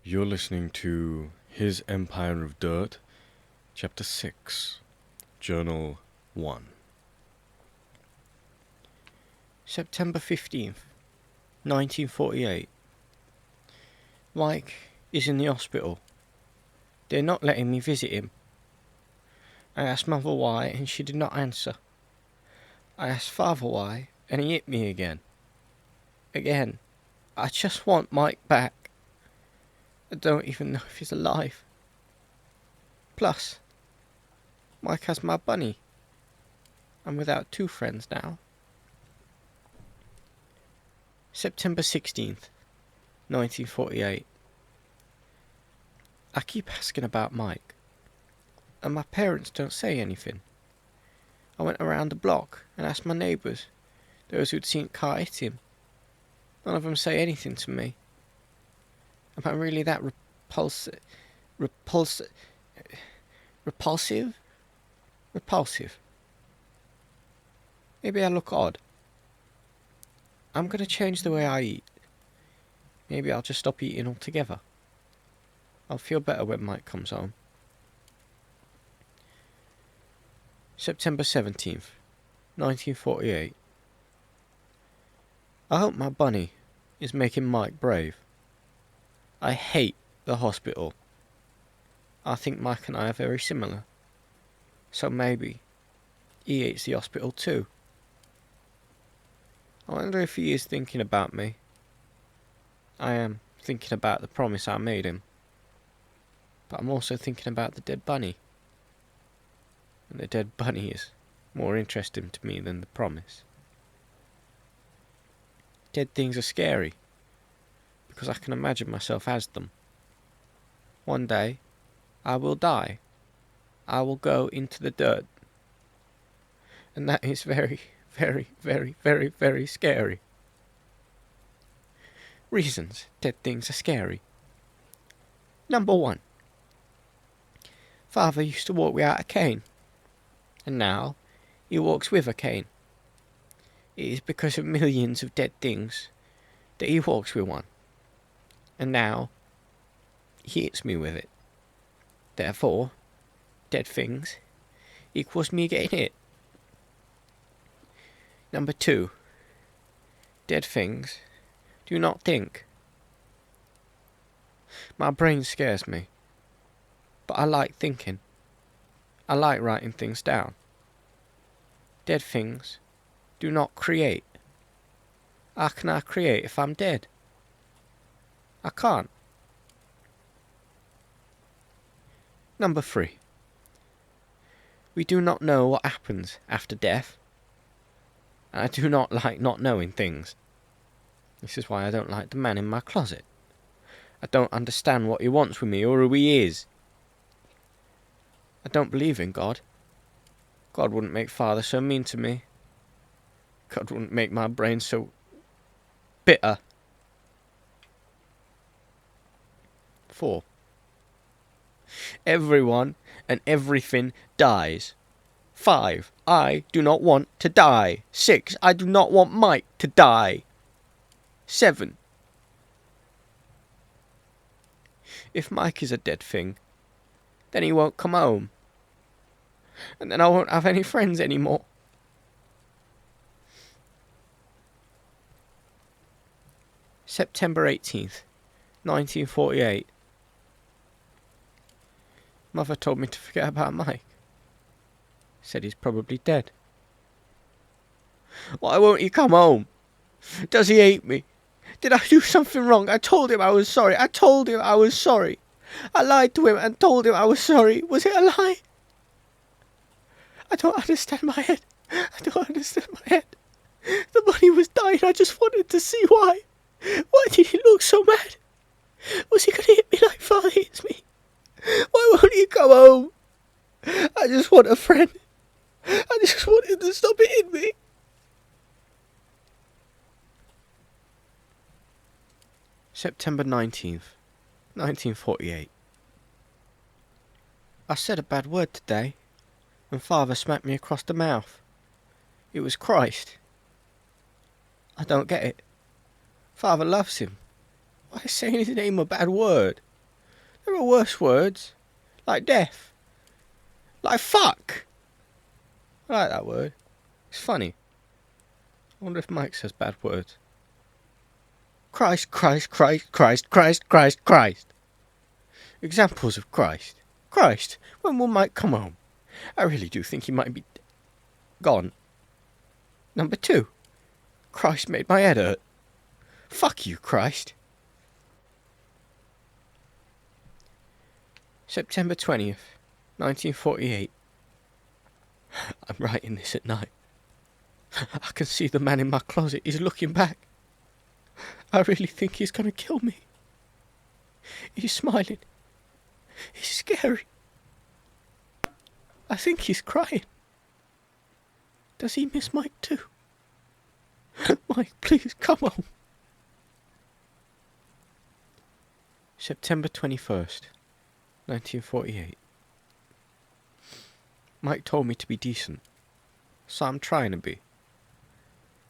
You're listening to His Empire of Dirt, Chapter 6, Journal 1. September 15th, 1948. Mike is in the hospital. They're not letting me visit him. I asked Mother why, and she did not answer. I asked Father why, and he hit me again. Again. I just want Mike back. I don't even know if he's alive. Plus, Mike has my bunny. I'm without two friends now. September 16th, 1948. I keep asking about Mike, and my parents don't say anything. I went around the block and asked my neighbours, those who'd seen car hit him. None of them say anything to me. Am I really that repulsive? Maybe I look odd. I'm going to change the way I eat. Maybe I'll just stop eating altogether. I'll feel better when Mike comes home. September 17th, 1948. I hope my bunny is making Mike brave. I hate the hospital. I think Mike and I are very similar. So maybe he hates the hospital too. I wonder if he is thinking about me. I am thinking about the promise I made him. But I'm also thinking about the dead bunny. And the dead bunny is more interesting to me than the promise. Dead things are scary, because I can imagine myself as them. One day, I will die. I will go into the dirt. And that is very, very, very, very, very scary. Reasons dead things are scary. Number 1. Father used to walk without a cane, and now he walks with a cane. It is because of millions of dead things that he walks with one, and now he hits me with it. Therefore, dead things equals me getting hit. Number 2. Dead things do not think. My brain scares me, but I like thinking. I like writing things down. Dead things do not create. How can I create if I'm dead? I can't. Number 3. We do not know what happens after death. And I do not like not knowing things. This is why I don't like the man in my closet. I don't understand what he wants with me or who he is. I don't believe in God. God wouldn't make Father so mean to me. God wouldn't make my brain so bitter. 4. Everyone and everything dies. 5. I do not want to die. 6. I do not want Mike to die. 7. If Mike is a dead thing, then he won't come home. And then I won't have any friends anymore. September 18th, 1948. Mother told me to forget about Mike. Said he's probably dead. Why won't he come home? Does he hate me? Did I do something wrong? I told him I was sorry. I lied to him and told him I was sorry. Was it a lie? I don't understand my head. The bunny was dying. I just wanted to see why. Why did he look so mad? Was he going to hit me like Father hits me? Why won't he come home? I just want a friend. I just want him to stop hitting me. September 19th, 1948. I said a bad word today, and Father smacked me across the mouth. It was Christ. I don't get it. Father loves him. Why is saying his name a bad word? There are worse words, like death, like fuck. I like that word. It's funny. I wonder if Mike says bad words. Christ, Christ, Christ, Christ, Christ, Christ, Christ. Examples of Christ. Christ, when will Mike come home? I really do think he might be gone. Number 2. Christ made my head hurt. Fuck you, Christ. September 20th, 1948. I'm writing this at night. I can see the man in my closet. He's looking back. I really think he's going to kill me. He's smiling. He's scary. I think he's crying. Does he miss Mike too? Mike, please come home. September 21st, 1948. Mike told me to be decent, so I'm trying to be.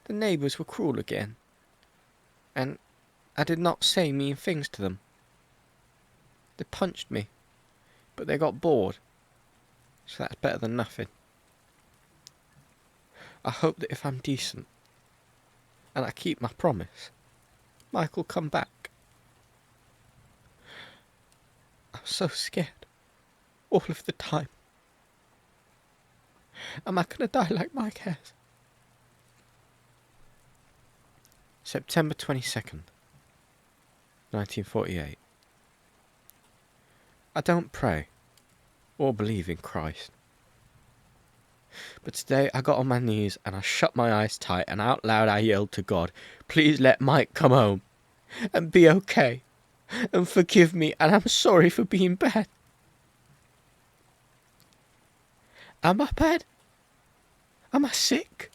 The neighbours were cruel again, and I did not say mean things to them. They punched me, but they got bored, so that's better than nothing. I hope that if I'm decent, and I keep my promise, Mike will come back. I'm so scared, all of the time. Am I gonna die like Mike has? September 22nd, 1948. I don't pray or believe in Christ. But today I got on my knees and I shut my eyes tight and out loud I yelled to God, please let Mike come home and be okay and forgive me, and I'm sorry for being bad. Am I bad? Am I sick?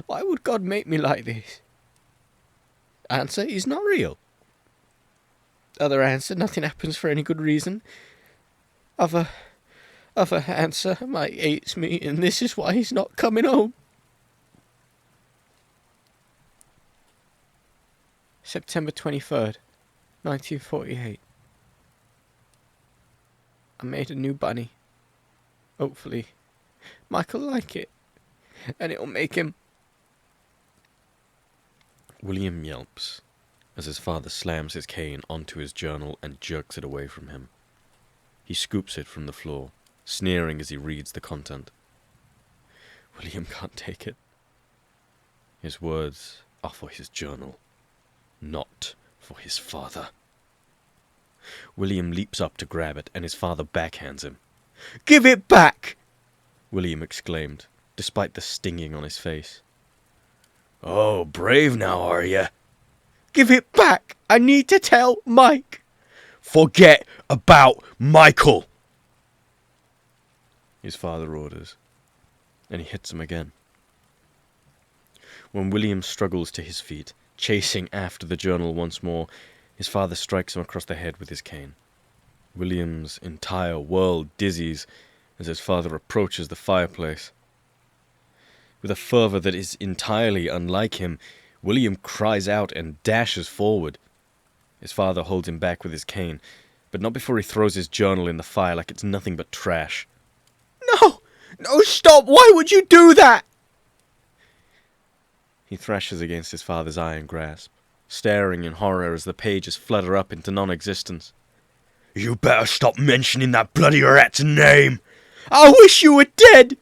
Why would God make me like this? Answer, he's not real. Other answer, nothing happens for any good reason. Other answer, Mike hates me and this is why he's not coming home. September 23rd, 1948. I made a new bunny. Hopefully, Mike'll like it, and it'll make him... William yelps as his father slams his cane onto his journal and jerks it away from him. He scoops it from the floor, sneering as he reads the content. William can't take it. His words are for his journal, not for his father. William leaps up to grab it, and his father backhands him. Give it back! William exclaimed, despite the stinging on his face. Oh, brave now, are you? Give it back! I need to tell Mike! Forget about Michael! His father orders, and he hits him again. When William struggles to his feet, chasing after the journal once more, his father strikes him across the head with his cane. William's entire world dizzies as his father approaches the fireplace. With a fervor that is entirely unlike him, William cries out and dashes forward. His father holds him back with his cane, but not before he throws his journal in the fire like it's nothing but trash. No! No, stop! Why would you do that? He thrashes against his father's iron grasp, staring in horror as the pages flutter up into non-existence. You better stop mentioning that bloody rat's name! I wish you were dead!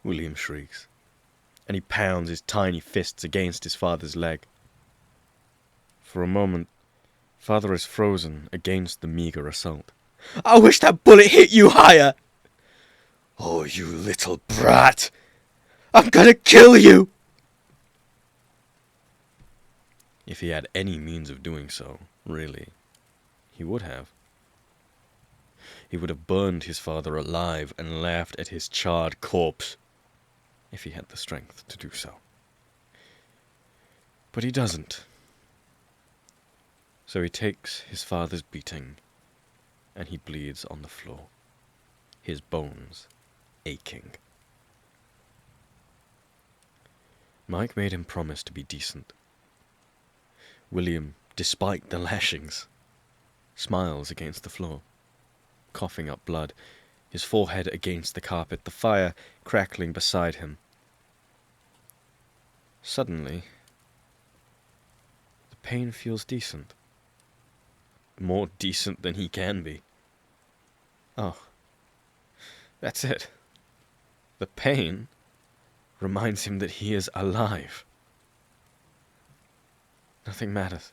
William shrieks, and he pounds his tiny fists against his father's leg. For a moment, father is frozen against the meager assault. I wish that bullet hit you higher! Oh, you little brat! I'm gonna kill you! If he had any means of doing so, really, he would have. He would have burned his father alive and laughed at his charred corpse, if he had the strength to do so. But he doesn't. So he takes his father's beating, and he bleeds on the floor, his bones aching. Mike made him promise to be decent. William despite the lashings, smiles against the floor, coughing up blood, his forehead against the carpet, the fire crackling beside him. Suddenly, the pain feels decent. More decent than he can be. Oh, that's it. The pain reminds him that he is alive. Nothing matters.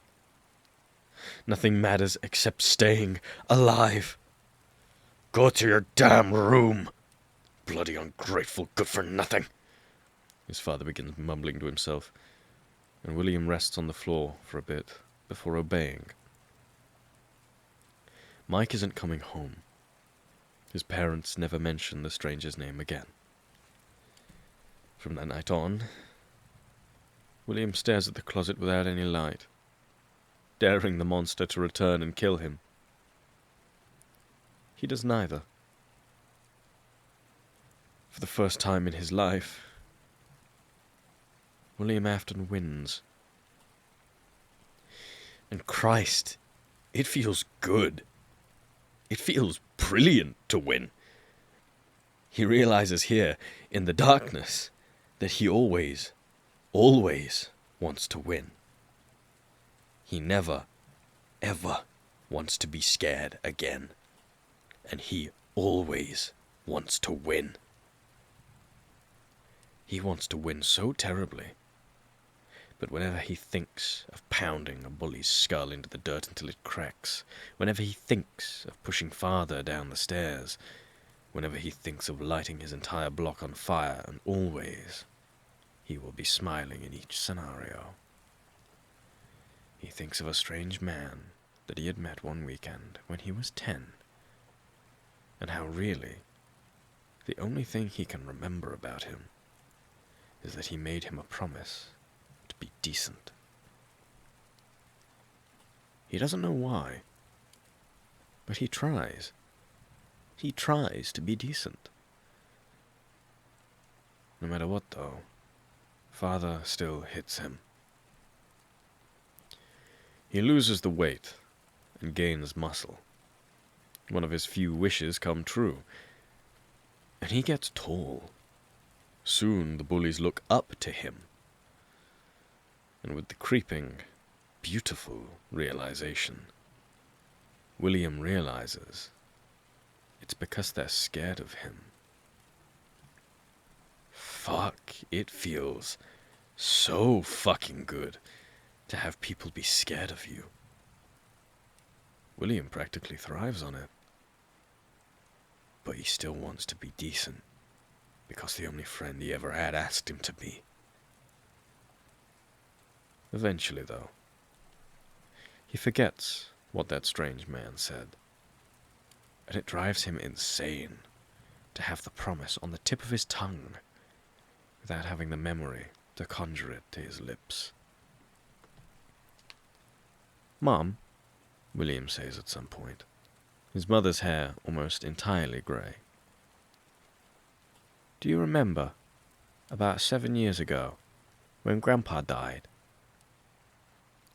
Nothing matters except staying alive. Go to your damn room, bloody ungrateful good-for-nothing. His father begins mumbling to himself, and William rests on the floor for a bit before obeying. Mike isn't coming home. His parents never mention the stranger's name again. From that night on, William stares at the closet without any light, daring the monster to return and kill him. He does neither. For the first time in his life, William Afton wins. And Christ, it feels good. It feels brilliant to win. He realizes here, in the darkness, that he always wants to win. He never, ever wants to be scared again. And he always wants to win. He wants to win so terribly. But whenever he thinks of pounding a bully's skull into the dirt until it cracks, whenever he thinks of pushing farther down the stairs, whenever he thinks of lighting his entire block on fire, and always, he will be smiling in each scenario. He thinks of a strange man that he had met one weekend when he was 10, and how really, the only thing he can remember about him is that he made him a promise to be decent. He doesn't know why, but he tries. He tries to be decent. No matter what, though, Father still hits him. He loses the weight and gains muscle. One of his few wishes come true. And he gets tall. Soon the bullies look up to him. And with the creeping, beautiful realization, William realizes it's because they're scared of him. Fuck, it feels so fucking good to have people be scared of you. William practically thrives on it. But he still wants to be decent, because the only friend he ever had asked him to be. Eventually, though, he forgets what that strange man said, and it drives him insane to have the promise on the tip of his tongue without having the memory to conjure it to his lips. "Mom," William says at some point, his mother's hair almost entirely grey. "Do you remember, about 7 years ago, when Grandpa died?"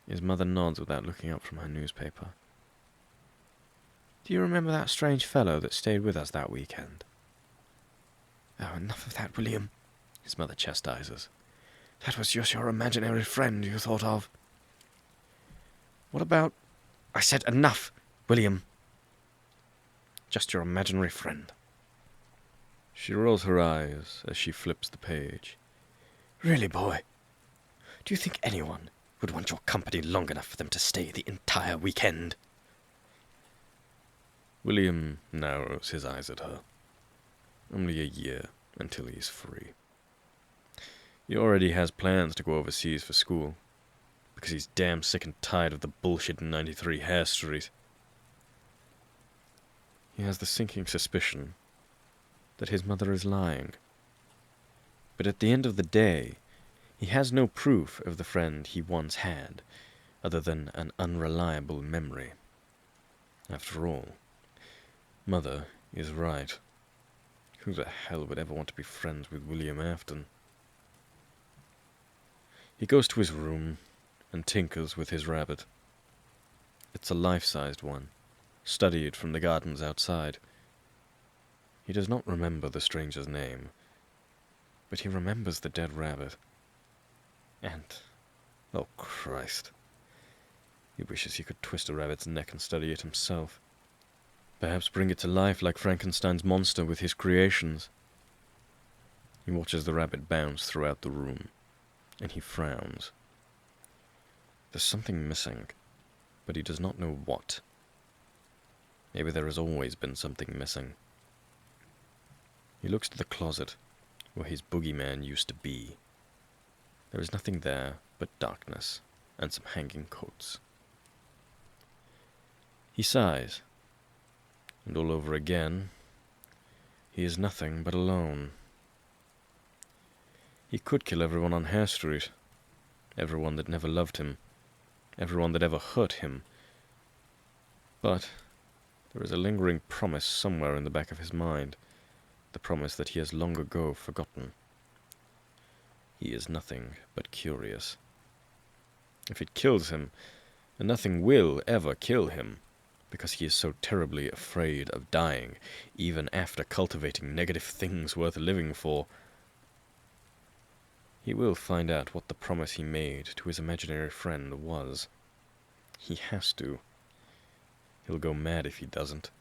His mother nods without looking up from her newspaper. "Do you remember that strange fellow that stayed with us that weekend?" "Oh, enough of that, William," his mother chastises. "That was just your imaginary friend you thought of." "What about—" "I said enough, William. Just your imaginary friend." She rolls her eyes as she flips the page. "Really, boy? Do you think anyone would want your company long enough for them to stay the entire weekend?" William narrows his eyes at her. Only a year until he's free. He already has plans to go overseas for school, because he's damn sick and tired of the bullshit in 93 Hare Street. He has the sinking suspicion that his mother is lying. But at the end of the day, he has no proof of the friend he once had, other than an unreliable memory. After all, Mother is right. Who the hell would ever want to be friends with William Afton? He goes to his room and tinkers with his rabbit, It's a life-sized one, studied from the gardens outside. He does not remember the stranger's name, but he remembers the dead rabbit. And, oh Christ, he wishes he could twist a rabbit's neck and study it himself. Perhaps bring it to life like Frankenstein's monster with his creations. He watches the rabbit bounce throughout the room, and he frowns. There's something missing, but he does not know what. Maybe there has always been something missing. He looks to the closet, where his boogeyman used to be. There is nothing there but darkness and some hanging coats. He sighs, and all over again, he is nothing but alone. He could kill everyone on Hare Street, everyone that never loved him, everyone that ever hurt him. But there is a lingering promise somewhere in the back of his mind, the promise that he has long ago forgotten. He is nothing but curious. If it kills him, and nothing will ever kill him, because he is so terribly afraid of dying, even after cultivating negative things worth living for, he will find out what the promise he made to his imaginary friend was. He has to. He'll go mad if he doesn't.